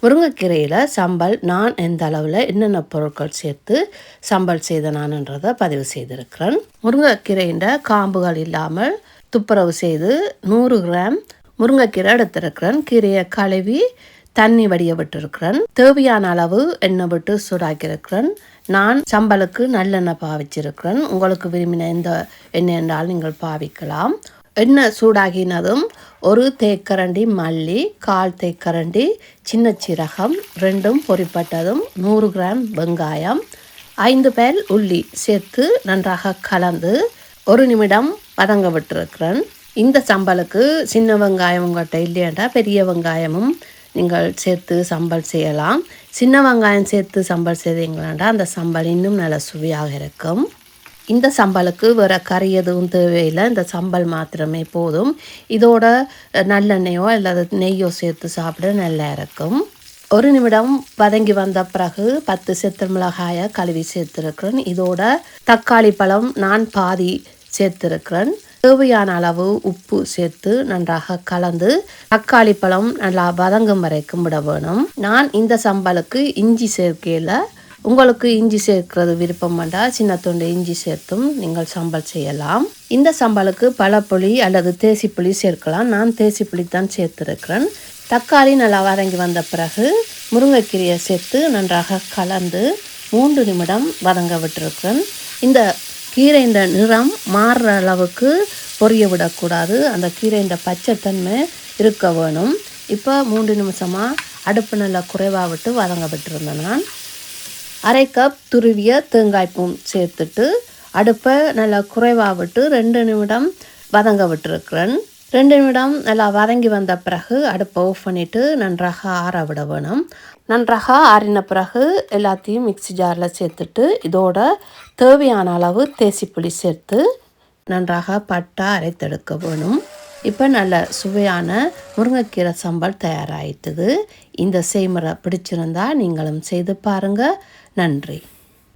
முருங்கைக்கீரையில் சம்பல் நான் எந்த அளவில் என்னென்ன பொருட்கள் சேர்த்து சம்பல் செய்த நான்ன்றதை பதிவு செய்திருக்கிறேன். முருங்கைக்கீரையின் காம்புகள் இல்லாமல் துப்புரவு செய்து 100 கிராம் முருங்கைக்கீரை எடுத்திருக்கிறேன். கீரையை கழுவி தண்ணி வடிய விட்டுருக்கிறேன். தேவையான அளவு எண்ணெய் விட்டு சூடாக்கியிருக்கிறேன். நான் சம்பலுக்கு நல்லெண்ணெய் பாவிச்சிருக்கிறேன். உங்களுக்கு விரும்பின எந்த எண்ணெய் என்றால் நீங்கள் பாவிக்கலாம். எண்ணெய் சூடாகினதும் 1 தேக்கரண்டி மல்லி, 1/4 தேக்கரண்டி சின்ன சீரகம், 2 பொரிப்பட்டதும் 100 கிராம் வெங்காயம், 5 பல் உள்ளி சேர்த்து நன்றாக கலந்து 1 நிமிடம் வதங்க விட்டுருக்கிறேன். இந்த சம்பலுக்கு சின்ன வெங்காயம் உங்கள்கிட்ட இல்லையாண்டா பெரிய வெங்காயமும் நீங்கள் சேர்த்து சம்பல் செய்யலாம். சின்ன வெங்காயம் சேர்த்து சம்பல் செய்தீங்களாண்டா அந்த சம்பல் இன்னும் நல்ல சுவையாக இருக்கும். இந்த சம்பலுக்கு வேறு கறி எதுவும் தேவையில்லை. இந்த சம்பல் மாத்திரமே போதும். இதோட நல்லெண்ணெயோ அல்லது நெய்யோ சேர்த்து சாப்பிட நல்லா இருக்கும். 1 நிமிடம் வதங்கி வந்த பிறகு 10 செத்த மிளகாயை கழுவி சேர்த்துருக்கிறேன். இதோட தக்காளி பழம் நான் பாதி சேர்த்துருக்கிறேன். தேவையான அளவு உப்பு சேர்த்து நன்றாக கலந்து தக்காளி பழம் நல்லா வதங்கும் வரைக்கும் விட வேணும். நான் இந்த சம்பலுக்கு இஞ்சி சேர்க்கையில் உங்களுக்கு இஞ்சி சேர்க்கிறது விருப்பம் வேண்டாம் சின்ன துண்டு இஞ்சி சேர்த்தும் நீங்கள் சம்பல் செய்யலாம். இந்த சம்பலுக்கு பழப்புளி அல்லது தேசிப்புளி சேர்க்கலாம். நான் தேசிப்புளி தான் சேர்த்துருக்கிறேன். தக்காளி நல்லா வதங்கி வந்த பிறகு முருங்கைக்கீரையை சேர்த்து நன்றாக கலந்து 3 நிமிடம் வதங்க விட்டுருக்கிறேன். இந்த கீரையின் நிறம் மாறுற அளவுக்கு பொரிய விடக்கூடாது. அந்த கீரையின் பச்சைத்தன்மை இருக்க வேணும். இப்போ 3 நிமிஷமாக அடுப்பு நல்லா குறைவாக விட்டு வதங்க விட்டுருந்தேன். நான் 1/2 கப் துருவிய தேங்காய்ப்பூ சேர்த்துட்டு அடுப்பை நல்லா குறைவாக விட்டு 2 நிமிடம் வதங்க விட்டுருக்கிறேன். 2 நிமிடம் நல்லா வதங்கி வந்த பிறகு அடுப்பை ஆஃப் பண்ணிவிட்டு நன்றாக ஆற விட வேணும். நன்றாக ஆறின பிறகு எல்லாத்தையும் மிக்ஸி ஜாரில் சேர்த்துட்டு இதோட தேவையான அளவு தேசிப்புளி சேர்த்து நன்றாக பட்டா அரைத்தெடுக்க வேணும். இப்போ நல்ல சுவையான முருங்கைக்கீரை சம்பல் தயாராகிட்டுது. இந்த செய்முறை பிடிச்சிருந்தா நீங்களும் செய்து பாருங்கள். நன்றி.